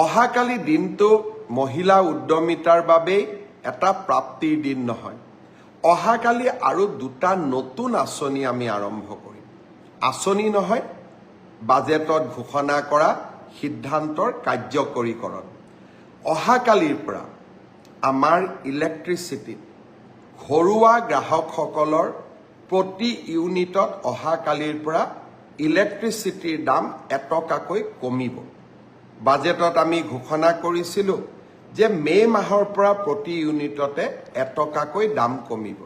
অহাকালি দিনটো মহিলা উদ্যমিতাৰ বাবে এটা প্ৰাপ্তিৰ দিন নহয়। অহাকালি আৰু দুটা নতুন আঁচনি আমি আৰম্ভ কৰিম। আঁচনি নহয়, বাজেটত ঘোষণা কৰা সিদ্ধান্তৰ কাৰ্যকৰীকৰণ। অহাকালিৰ পৰা আমাৰ ইলেক্ট্ৰিচিটিত ঘৰুৱা গ্ৰাহকসকলৰ প্ৰতি ইউনিটত অহাকালিৰ পৰা ইলেক্ট্ৰিচিটিৰ দাম এটকাকৈ কমিব। বাজেটত আমি ঘোষণা কৰিছিলোঁ যে মে' মাহৰ পৰা প্ৰতি ইউনিটতে এটকাকৈ দাম কমিব।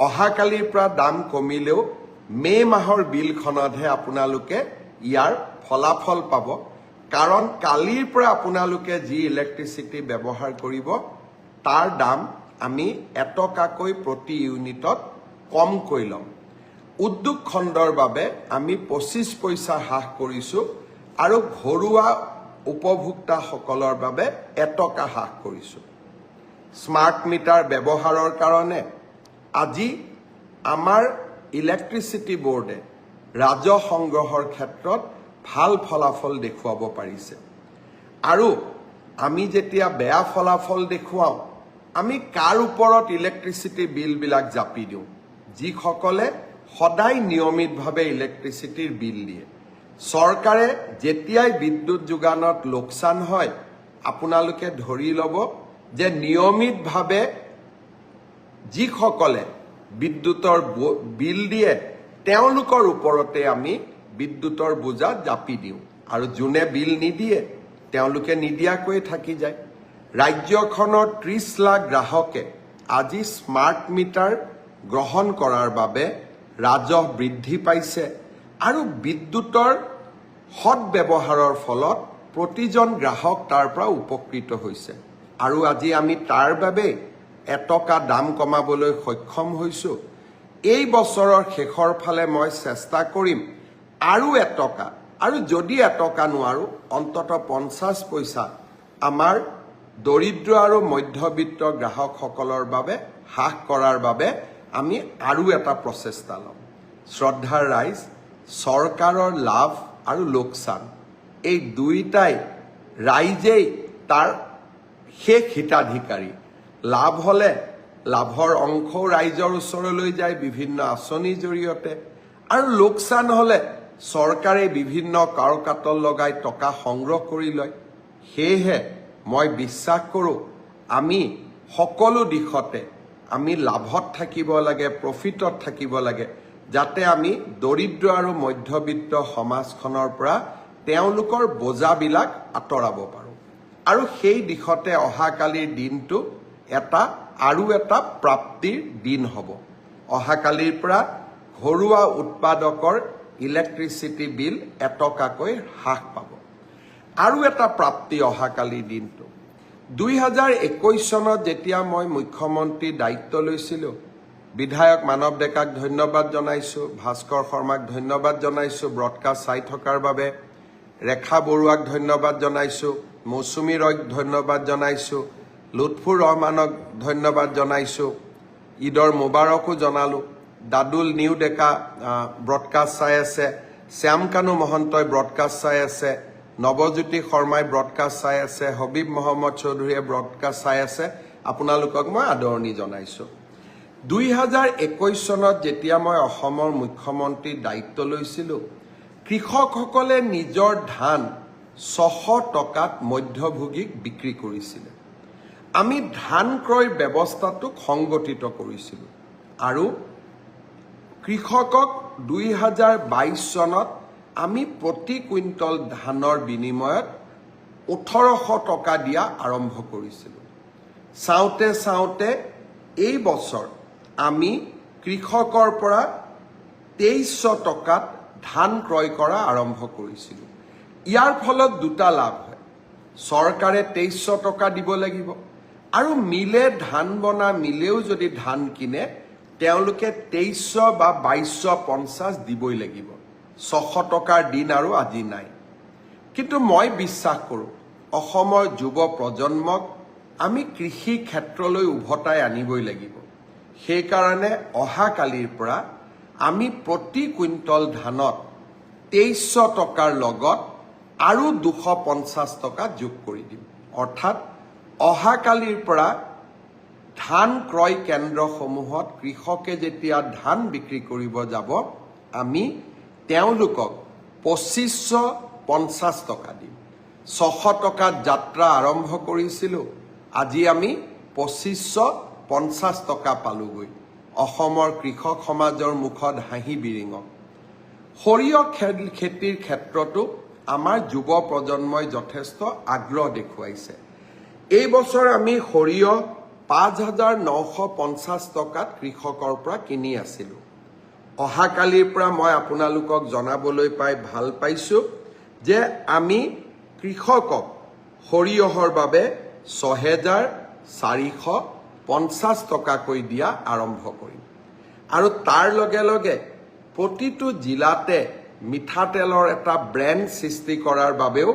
অহাকালিৰ পৰা দাম কমিলেও মে' মাহৰ বিলখনতহে আপোনালোকে ইয়াৰ ফলাফল পাব, কাৰণ কালিৰ পৰা আপোনালোকে যি ইলেক্ট্ৰিচিটি ব্যৱহাৰ কৰিব তাৰ দাম আমি এটকাকৈ প্ৰতি ইউনিটত কমকৈ ল'ম। উদ্যোগ খণ্ডৰ বাবে আমি 25 পইচা হ্ৰাস কৰিছোঁ আৰু ঘৰুৱা উপভোক্তাসকলৰ বাবে এটকা হ্ৰাস কৰিছোঁ। স্মাৰ্ট মিটাৰ ব্যৱহাৰৰ কাৰণে আজি আমাৰ ইলেক্ট্ৰিচিটি বোৰ্ডে ৰাজহ সংগ্ৰহৰ ক্ষেত্ৰত ভাল ফলাফল দেখুৱাব পাৰিছে। আৰু আমি যেতিয়া বেয়া ফলাফল দেখুৱাওঁ, আমি কাৰ ওপৰত ইলেক্ট্ৰিচিটি বিলবিলাক জাপি দিওঁ? যিসকলে সদায় নিয়মিতভাৱে ইলেক্ট্ৰিচিটিৰ বিল দিয়ে। চৰকাৰে যেতিয়াই বিদ্যুৎ যোগানত লোকচান হয়, আপোনালোকে ধৰি ল'ব যে নিয়মিতভাৱে যিসকলে বিদ্যুতৰ বিল দিয়ে তেওঁলোকৰ ওপৰতে আমি বিদ্যুতৰ বোজা জাপি দিওঁ, আৰু যোনে বিল নিদিয়ে তেওঁলোকে নিদিয়াকৈ থাকি যায়। ৰাজ্যখনৰ 30 লাখ গ্ৰাহকে আজি স্মাৰ্ট মিটাৰ গ্ৰহণ কৰাৰ বাবে ৰাজহ বৃদ্ধি পাইছে আৰু বিদ্যুতৰ সৎব্যৱহাৰৰ ফলত প্ৰতিজন গ্ৰাহক তাৰ পৰা উপকৃত হৈছে। আৰু আজি আমি তাৰ বাবে এটকা দাম কমাবলৈ সক্ষম হৈছোঁ। এই বছৰৰ শেষৰ ফালে মই চেষ্টা কৰিম আৰু এটকা, আৰু যদি এটকা নোৱাৰোঁ অন্ততঃ 50 পইচা আমাৰ দৰিদ্ৰ আৰু মধ্যবিত্ত গ্ৰাহকসকলৰ বাবে হ্ৰাস কৰাৰ বাবে আমি আৰু এটা প্ৰচেষ্টা ল'ম। শ্ৰদ্ধাৰ ৰাইজ, চৰকাৰৰ লাভ আৰু লোকচান এই দুয়োটাই ৰাইজেই তাৰ শেষ হিতাধিকাৰী। লাভ হ'লে লাভৰ অংশও ৰাইজৰ ওচৰলৈ যায় বিভিন্ন আঁচনিৰ জৰিয়তে, আৰু লোকচান হ'লে চৰকাৰে বিভিন্ন কাৰকাতল লগাই টকা সংগ্ৰহ কৰি লয়। সেয়েহে মই বিশ্বাস কৰোঁ আমি সকলো দিশতে আমি লাভত থাকিব লাগে, প্ৰফিটত থাকিব লাগে, যাতে আমি দৰিদ্ৰ আৰু মধ্যবিত্ত সমাজখনৰ পৰা তেওঁলোকৰ বোজাবিলাক আঁতৰাব পাৰোঁ। আৰু সেই দিশতে অহাকালিৰ দিনটো আৰু এটা প্ৰাপ্তিৰ দিন হ'ব। অহাকালিৰ পৰা ঘৰুৱা উৎপাদকৰ ইলেক্ট্ৰিচিটি বিল এটকাকৈ হ্ৰাস পাব। আৰু এটা প্ৰাপ্তি অহাকালিৰ দিনটো, 2021 চনত যেতিয়া মই মুখ্যমন্ত্ৰীৰ দায়িত্ব লৈছিলোঁ, বিধায়ক মানৱ ডেকাক ধন্যবাদ জনাইছোঁ, ভাস্কৰ শৰ্মাক ধন্যবাদ জনাইছোঁ ব্ৰডকাষ্ট চাই থকাৰ বাবে, ৰেখা বৰুৱাক ধন্যবাদ জনাইছোঁ, মৌচুমী ৰয়ক ধন্যবাদ জনাইছোঁ, লুৎফুৰ ৰহমানক ধন্যবাদ জনাইছোঁ, ঈদৰ মোবাৰকো জনালোঁ। দাদুল নিউ ডেকা ব্ৰডকাষ্ট চাই আছে, শ্যামকানু মহন্তই ব্ৰডকাষ্ট চাই আছে, নৱজ্যোতি শৰ্মাই ব্ৰডকাষ্ট চাই আছে, হবিব মহম্মদ চৌধুৰীয়ে ব্ৰডকাষ্ট চাই আছে। আপোনালোকক মই আদৰণি জনাইছোঁ। 2021 চনত যেতিয়া মই অসমৰ মুখ্যমন্ত্ৰীৰ দায়িত্ব লৈছিলোঁ, কৃষকসকলে নিজৰ ধান 600 টকাত মধ্যভোগীক বিক্ৰী কৰিছিলে। আমি ধান ক্ৰয় ব্যৱস্থাটোক সংগঠিত কৰিছিলোঁ আৰু কৃষকক 2022 চনত আমি প্ৰতি কুইণ্টল ধানৰ বিনিময়ত 1800 টকা দিয়া আৰম্ভ কৰিছিলোঁ। চাওঁতে চাওঁতে এই বছৰ আমি কৃষকৰ পৰা 2300 টকাত ধান ক্ৰয় কৰা আৰম্ভ কৰিছিলোঁ। ইয়াৰ ফলত দুটা লাভ হয়। চৰকাৰে 2300 টকা দিব লাগিব, আৰু মিলে ধান বনা মিলেও যদি ধান কিনে তেওঁলোকে 2300 বা 2250 দিবই লাগিব। 600 টকাৰ দিন আৰু আজি নাই। কিন্তু মই বিশ্বাস কৰোঁ অসমৰ যুৱ প্ৰজন্মক আমি কৃষি ক্ষেত্ৰলৈ উভতাই আনিবই লাগিব। সেইকাৰণে অহাকালিৰ পৰা আমি প্ৰতি কুইণ্টল ধানত 2300 টকাৰ লগত আৰু 250 টকা যোগ কৰি দিম। অৰ্থাৎ অহাকালিৰ পৰা ধান ক্ৰয় কেন্দ্ৰসমূহত কৃষকে যেতিয়া ধান বিক্ৰী কৰিব যাব, আমি তেওঁলোকক 2550 টকা দিম। 600 টকাত যাত্ৰা আৰম্ভ কৰিছিলোঁ, আজি আমি 2550 টকা পালোগৈ। অসমৰ কৃষক সমাজৰ মুখত হাঁহি বিৰিঙক। সৰিয়হ খেতিৰ ক্ষেত্ৰতো আমাৰ যুৱ প্ৰজন্মই যথেষ্ট আগ্ৰহ দেখুৱাইছে। এই বছৰ আমি সৰিয়হ 5950 টকাত কৃষকৰ পৰা কিনি আছিলোঁ। অহাকালিৰ পৰা মই আপোনালোকক জনাবলৈ পাই ভাল পাইছোঁ যে আমি কৃষকক সৰিয়হৰ বাবে 6450 টকাকৈ দিয়া আৰম্ভ কৰিম। আৰু তাৰ লগে লগে প্ৰতিটো জিলাতে মিঠাতেলৰ এটা ব্ৰেণ্ড সৃষ্টি কৰাৰ বাবেও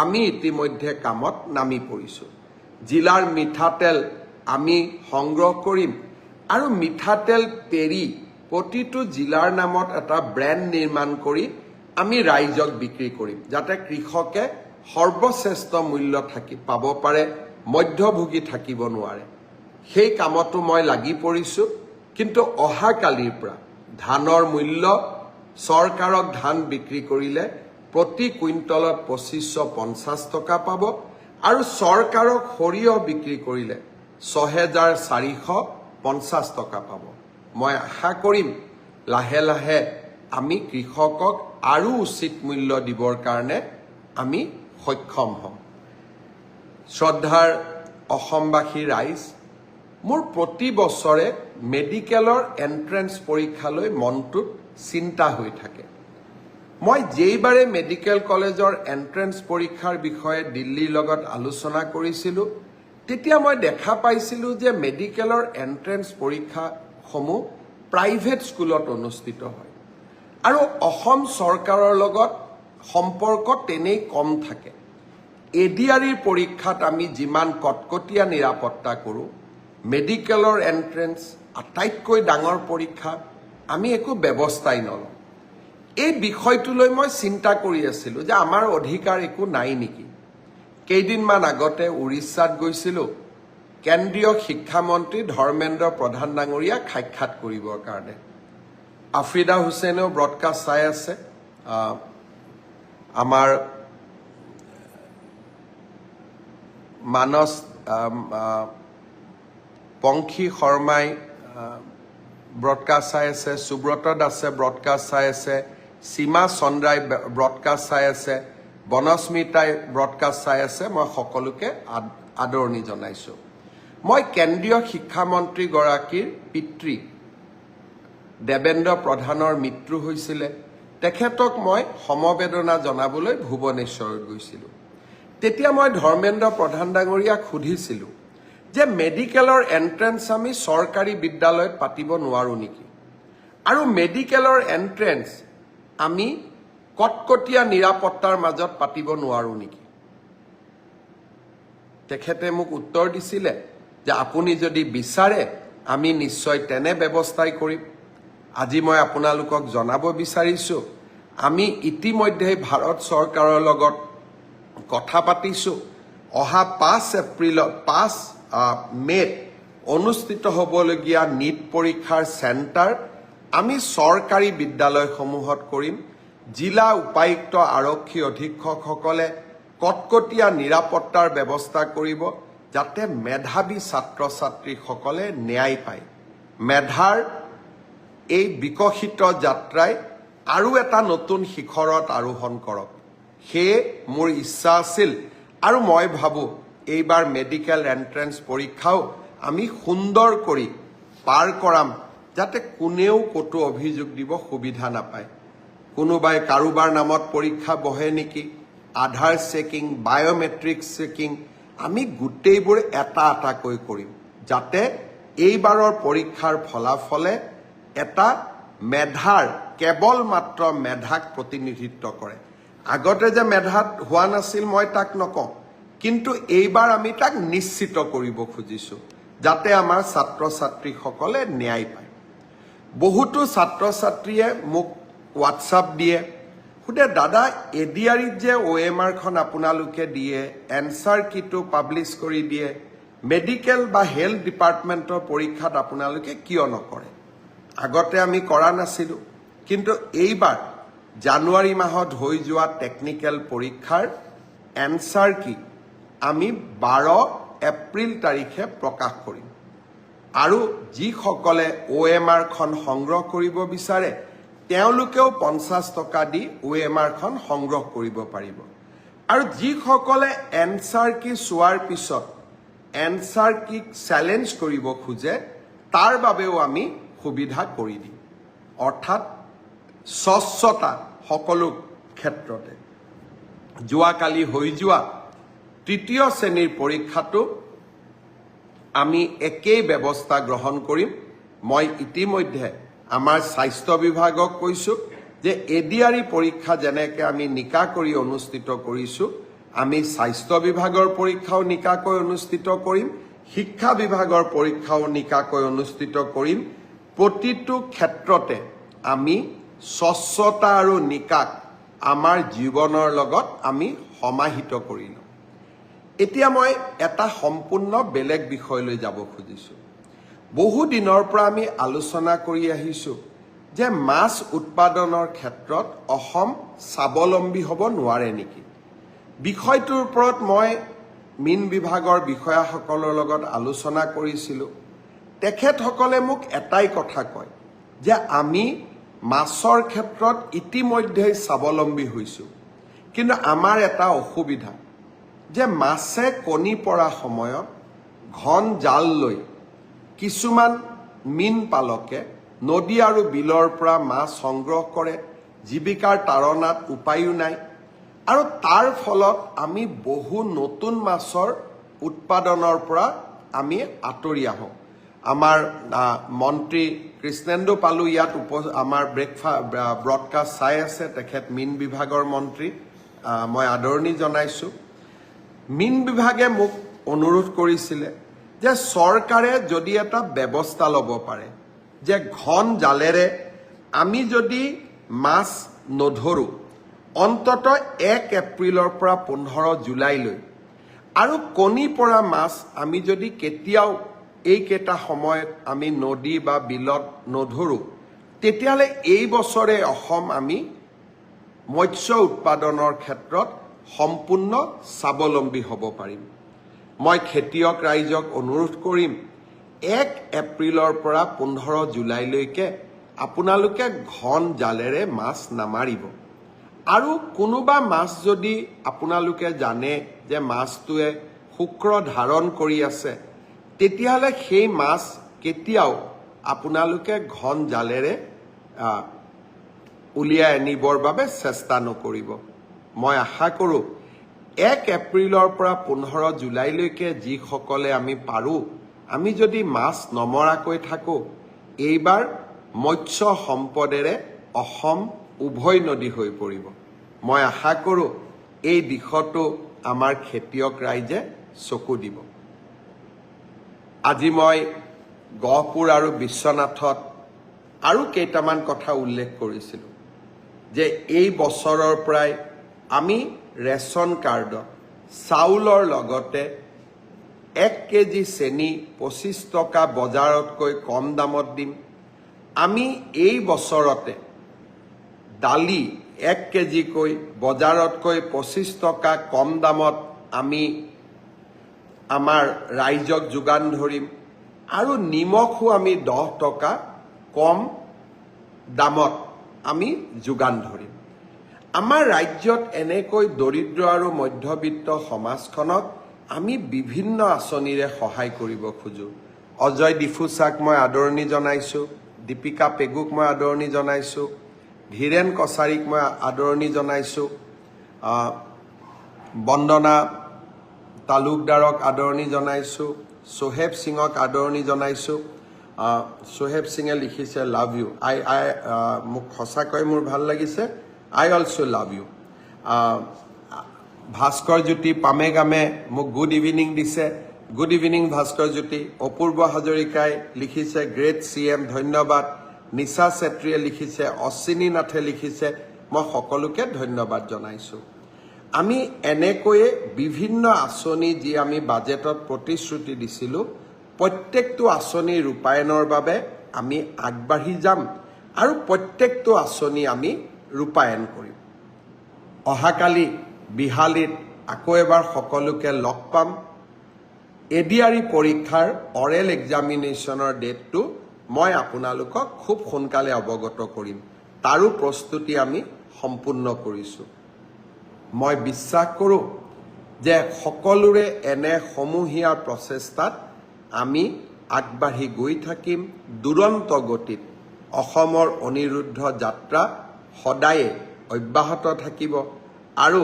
আমি ইতিমধ্যে কামত নামি পৰিছোঁ। জিলাৰ মিঠাতেল আমি সংগ্ৰহ কৰিম আৰু মিঠাতেল পেৰি প্ৰতিটো জিলাৰ নামত এটা ব্ৰেণ্ড নিৰ্মাণ কৰি আমি ৰাইজক বিক্ৰী কৰিম, যাতে কৃষকে সৰ্বশ্ৰেষ্ঠ মূল্য পাব পাৰে, মধ্যভোগী থাকিব নোৱাৰে। সেই কামতো মই লাগি পৰিছোঁ। কিন্তু অহাকালিৰ পৰা ধানৰ মূল্য, চৰকাৰক ধান বিক্ৰী কৰিলে প্ৰতি কুইণ্টলত 2550 টকা পাব আৰু চৰকাৰক সৰিয়হ বিক্ৰী কৰিলে 6450 টকা পাব। মই আশা কৰিম লাহে লাহে আমি কৃষকক আৰু উচিত মূল্য দিবৰ কাৰণে আমি সক্ষম হ'ম। শ্ৰদ্ধাৰ অসমবাসী ৰাইজ, মোৰ প্ৰতি বছৰে মেডিকেলৰ এণ্ট্ৰেন্স পৰীক্ষালৈ মনটোত চিন্তা হৈ থাকে। মই যেইবাৰে মেডিকেল কলেজৰ এণ্ট্ৰেন্স পৰীক্ষাৰ বিষয়ে দিল্লীৰ লগত আলোচনা কৰিছিলোঁ, তেতিয়া মই দেখা পাইছিলোঁ যে মেডিকেলৰ এণ্ট্ৰেন্স পৰীক্ষাসমূহ প্ৰাইভেট স্কুলত অনুষ্ঠিত হয় আৰু অসম চৰকাৰৰ লগত সম্পৰ্ক তেনেই কম থাকে। এডিআৰিৰ পৰীক্ষাত আমি যিমান কটকটীয়া নিৰাপত্তা কৰোঁ, মেডিকেলৰ এণ্ট্ৰেন্স আটাইতকৈ ডাঙৰ পৰীক্ষা, আমি একো ব্যৱস্থাই নলওঁ। এই বিষয়টোলৈ মই চিন্তা কৰি আছিলোঁ যে আমাৰ অধিকাৰ একো নাই নেকি। কেইদিনমান আগতে উৰিষ্যাত গৈছিলোঁ কেন্দ্ৰীয় শিক্ষামন্ত্ৰী ধৰ্মেন্দ্ৰ প্ৰধান ডাঙৰীয়াক সাক্ষাৎ কৰিবৰ কাৰণে। আফ্ৰিদা হুছেইনেও ব্ৰডকাষ্ট চাই আছে, আমাৰ মানস পংখী শৰ্মাই ব্ৰডকাষ্ট চাই আছে, সুব্ৰত দাসে ব্ৰডকাষ্ট চাই আছে, সীমা চন্দ্ৰাই ব্ৰডকাষ্ট চাই আছে, বনস্মিতাই ব্ৰডকাষ্ট চাই আছে। মই সকলোকে আদৰণি জনাইছোঁ। মই কেন্দ্ৰীয় শিক্ষামন্ত্ৰীগৰাকীৰ পিতৃ দেবেন্দ্ৰ প্ৰধানৰ মৃত্যু হৈছিলে, তেখেতক মই সমবেদনা জনাবলৈ ভুৱনেশ্বৰত গৈছিলোঁ। তেতিয়া মই ধৰ্মেন্দ্ৰ প্ৰধান ডাঙৰীয়াক সুধিছিলোঁ যে মেডিকেলৰ এণ্ট্ৰেন্স আমি চৰকাৰী বিদ্যালয়ত পাতিব নোৱাৰোঁ নেকি, আৰু মেডিকেলৰ এণ্ট্ৰেন্স আমি কটকটীয়া নিৰাপত্তাৰ মাজত পাতিব নোৱাৰোঁ নেকি। তেখেতে মোক উত্তৰ দিছিলে যে আপুনি যদি বিচাৰে আমি নিশ্চয় তেনে ব্যৱস্থাই কৰিম। আজি মই আপোনালোকক জনাব বিচাৰিছোঁ, আমি ইতিমধ্যে ভাৰত চৰকাৰৰ লগত কথা পাতিছোঁ। অহা 5 মে'ত অনুষ্ঠিত হ'বলগীয়া নীট পৰীক্ষাৰ চেণ্টাৰ আমি চৰকাৰী বিদ্যালয়সমূহত কৰিম। জিলা উপায়ুক্ত আৰক্ষী অধীক্ষকসকলে কটকটীয়া নিৰাপত্তাৰ ব্যৱস্থা কৰিব, যাতে মেধাৱী ছাত্ৰ ছাত্ৰীসকলে ন্যায় পায়। মেধাৰ এই বিকশিত যাত্ৰাই আৰু এটা নতুন শিখৰত আৰোহণ কৰক, সেয়ে মোৰ ইচ্ছা আছিল আৰু মই ভাবোঁ এইবাৰ মেডিকেল এণ্ট্ৰেন্স পৰীক্ষাও আমি সুন্দৰ কৰি পাৰ কৰাম, যাতে কোনেও ক'তো অভিযোগ দিব সুবিধা নাপায়। কোনোবাই কাৰোবাৰ নামত পৰীক্ষা বহে নেকি, আধাৰ চেকিং, বায়'মেট্ৰিক চেকিং, আমি গোটেইবোৰ এটা এটাকৈ কৰিম, যাতে এইবাৰৰ পৰীক্ষাৰ ফলাফলে এটা মেধাৰ, কেৱল মাত্ৰ মেধাক প্ৰতিনিধিত্ব কৰে। আগতে যে মেধাত হোৱা নাছিল মই তাক নকওঁ, কিন্তু এইবাৰ আমি তাক নিশ্চিত কৰিব খুজিছোঁ, যাতে আমাৰ ছাত্ৰ ছাত্ৰীসকলে ন্যায় পায়। বহুতো ছাত্ৰ ছাত্ৰীয়ে মোক হোৱাটছআপ দিয়ে, সুধে দাদা এডিআৰিত যে OMRখন আপোনালোকে দিয়ে এনসাৰ কিটো পাব্লিছ কৰি দিয়ে মেডিকেল বা হেলথ ডিপাৰ্টমেণ্টৰ পৰীক্ষাত আপোনালোকে কিয় নকৰে আগতে আমি কৰা নাছিলো কিন্তু এইবাৰ জানুৱাৰী মাহত হৈ যোৱা টেকনিক্যাল পৰীক্ষাৰ এনসাৰ কি আমি 12 এপ্ৰিল তাৰিখে প্ৰকাশ কৰিম আৰু যিসকলে OMRখন সংগ্ৰহ কৰিব বিচাৰে তেওঁলোকেও 50 টকা দি OMRখন সংগ্ৰহ কৰিব পাৰিব আৰু যিসকলে এনসাৰ কি চোৱাৰ পিছত এনসাৰ কি চ্যালেঞ্জ কৰিব খোজে তাৰ বাবেও আমি সুবিধা কৰি দিম অৰ্থাৎ স্বচ্ছতা সকলো ক্ষেত্ৰতে যোৱাকালি হৈ যোৱা তৃতীয় শ্ৰেণীৰ পৰীক্ষাটো আমি একেই ব্যৱস্থা গ্ৰহণ কৰিম মই ইতিমধ্যে আমাৰ স্বাস্থ্য বিভাগক কৈছো যে এডিআৰি পৰীক্ষা যেনেকৈ আমি নিকাকৈ অনুষ্ঠিত কৰিছো আমি স্বাস্থ্য বিভাগৰ পৰীক্ষাও নিকাকৈ অনুষ্ঠিত কৰিম শিক্ষা বিভাগৰ পৰীক্ষাও নিকাকৈ অনুষ্ঠিত কৰিম প্ৰতিটো ক্ষেত্ৰতে আমি স্বচ্ছতা আৰু নিকাক আমাৰ জীৱনৰ লগত আমি সমাহিত কৰিলো এতিয়া মই এটা সম্পূৰ্ণ বেলেগ বিষয়লৈ যাব খুজিছো বহু দিনৰ পৰা আমি আলোচনা কৰি আহিছো যে মাছ উৎপাদনৰ ক্ষেত্ৰত অসম স্বাৱলম্বী হ'ব নোৱাৰে নেকি বিষয়টোৰ ওপৰত মই মীন বিভাগৰ বিষয়াসকলৰ লগত আলোচনা কৰিছিলো তেখেতসকলে মোক এটাই কথা কয় যে আমি মাছৰ ক্ষেত্ৰত ইতিমধ্যে স্বাৱলম্বী হৈছো কিন্তু আমাৰ এটা অসুবিধা যে মাছে কণী পৰা সময়ত ঘন জাল লৈ কিছুমান মীন পালকে নদী আৰু বিলৰ পৰা মাছ সংগ্ৰহ কৰে জীৱিকাৰ তাৰণাত উপায়ো নাই আৰু তাৰ ফলত আমি বহু নতুন মাছৰ উৎপাদনৰ পৰা আমি আঁতৰি আহোঁ আমাৰ মন্ত্ৰী কৃষ্ণেন্দু পালু ইয়াত আমাৰ ব্ৰডকাষ্ট চাই আছে তেখেত মীন বিভাগৰ মন্ত্ৰী মই আদৰণি জনাইছো মীন বিভাগে মোক অনুৰোধ কৰিছিলে যে চৰকাৰে যদি এটা ব্যৱস্থা ল'ব পাৰে যে ঘন জালেৰে আমি যদি মাছ নধৰো অন্তত 1 এপ্ৰিলৰ পৰা 15 জুলাইলৈ আৰু কণী পৰা মাছ আমি যদি কেতিয়াও এইকেইটা সময়ত আমি নদী বা বিলত নধৰো তেতিয়াহ'লে এই বছৰে অসম আমি মৎস্য উৎপাদনৰ ক্ষেত্ৰত সম্পূৰ্ণ স্বাৱলম্বী হ'ব পাৰিম মই খেতিয়ক ৰাইজক অনুৰোধ কৰিম 1 এপ্ৰিলৰ পৰা 15 জুলাইলৈকে আপোনালোকে ঘন জালেৰে মাছ নামাৰিব আৰু কোনোবা মাছ যদি আপোনালোকে জানে যে মাছটোৱে শুক্ৰ ধাৰণ কৰি আছে তেতিয়াহ'লে সেই মাছ কেতিয়াও আপোনালোকে ঘন জালেৰে উলিয়াই আনিবৰ বাবে চেষ্টা নকৰিব মই আশা কৰোঁ 1 এপ্ৰিলৰ পৰা 15 জুলাইলৈকে যিসকলে আমি পাৰোঁ আমি যদি মাছ নমৰাকৈ থাকোঁ এইবাৰ মৎস্য সম্পদেৰে অসম উভয় নদী হৈ পৰিব মই আশা কৰোঁ এই দিশটো আমাৰ খেতিয়ক ৰাইজে চকু দিব আজি মই গহপুৰ আৰু বিশ্বনাথত আৰু কেইটামান কথা উল্লেখ কৰিছিলোঁ যে এই বছৰৰ পৰাই আমি ৰেচন কাৰ্ডত চাউলৰ লগতে 1 কেজি চেনি 25 টকা বজাৰতকৈ কম দামত দিম আমি এই বছৰতে দালি 1 কেজিকৈ বজাৰতকৈ 25 টকা কম দামত আমি আমাৰ ৰাইজক যোগান ধৰিম আৰু নিমখো আমি 10 টকা কম দামত আমি যোগান ধৰিম আমাৰ ৰাজ্যত এনেকৈ দৰিদ্ৰ আৰু মধ্যবিত্ত সমাজখনক আমি বিভিন্ন আঁচনিৰে সহায় কৰিব খোজো অজয় ডিফুচাক মই আদৰণি জনাইছো দীপিকা পেগুক মই আদৰণি জনাইছো ধীৰেন কছাৰীক মই আদৰণি জনাইছো বন্দনা তালুকদাৰক আদৰণি জনাইছো সোহেব সিঙক আদৰণি জনাইছো সোহেব সিঙে লিখিছে লাভ ইউ মোক সঁচাকৈ মোৰ ভাল লাগিছে I also love you. Bhaskar Jyoti Pamegame মোক গুড ইভিনিং দিছে গুড ইভিনিং ভাস্কৰ জ্যোতি অপূৰ্ব হাজৰিকাই লিখিছে গ্ৰেট CM ধন্যবাদ নিশা চেত্ৰীয়ে লিখিছে অশ্বিনী নাথে লিখিছে মই সকলোকে ধন্যবাদ জনাইছোঁ। আমি এনেকৈয়ে বিভিন্ন আঁচনি যি আমি বাজেটত প্ৰতিশ্ৰুতি দিছিলোঁ, প্ৰত্যেকটো আঁচনি ৰূপায়ণৰ বাবে আমি আগবাঢ়ি যাম আৰু প্ৰত্যেকটো আঁচনি আমি ৰূপায়ণ কৰিম। অহাকালি বিহালীত আকৌ এবাৰ সকলোকে লগ পাম। এডিআৰই পৰীক্ষাৰ অৰেল এক্সামিনেশ্যনৰ ডেটটো মই আপোনালোকক খুব সোনকালে অৱগত কৰিম। তাৰো প্ৰস্তুতি আমি সম্পূৰ্ণ কৰিছোঁ। মই বিশ্বাস কৰোঁ যে সকলোৰে এনে সমূহীয়া প্ৰচেষ্টাত আমি আগবাঢ়ি গৈ থাকিম। দুৰন্ত গতিত অসমৰ অনিৰুদ্ধ যাত্ৰা সদায়ে অব্যাহত থাকিব আৰু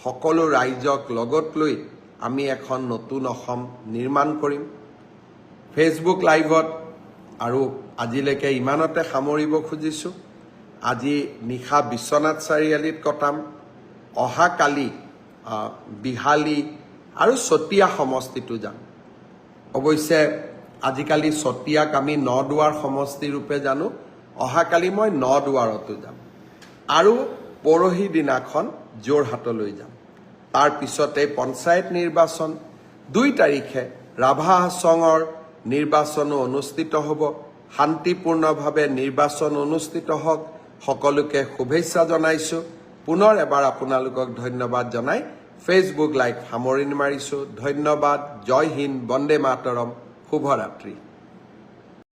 সকলো ৰাইজক লগত লৈ আমি এখন নতুন অসম নিৰ্মাণ কৰিম। ফেচবুক লাইভত আৰু আজিলৈকে ইমানতে সামৰিব খুজিছোঁ। আজি নিশা বিশ্বনাথ চাৰিআলিত কটাম। অহাকালি বিহালী আৰু চতিয়া সমষ্টিটো যাম। অৱশ্যে আজিকালি চতিয়াক আমি নদুৱাৰ সমষ্টি ৰূপে জানো। অহাকালি মই নদুৱাৰতো যাম আৰু পৰহি দিনাখন যোৰহাটলৈ যাম। তাৰ পিছতে পঞ্চায়ত নিৰ্বাচন 2 তাৰিখে ৰাভা হাছঙৰ নিৰ্বাচনো অনুষ্ঠিত হ'ব। শান্তিপূৰ্ণভাৱে নিৰ্বাচন অনুষ্ঠিত হওক। সকলোকে শুভেচ্ছা জনাইছোঁ। পুনৰ এবাৰ আপোনালোকক ধন্যবাদ জনাই ফেচবুক লাইভ সামৰণি মাৰিছোঁ। ধন্যবাদ। জয় হিন্দ, বন্দে মাতৰম, শুভৰাত্ৰি।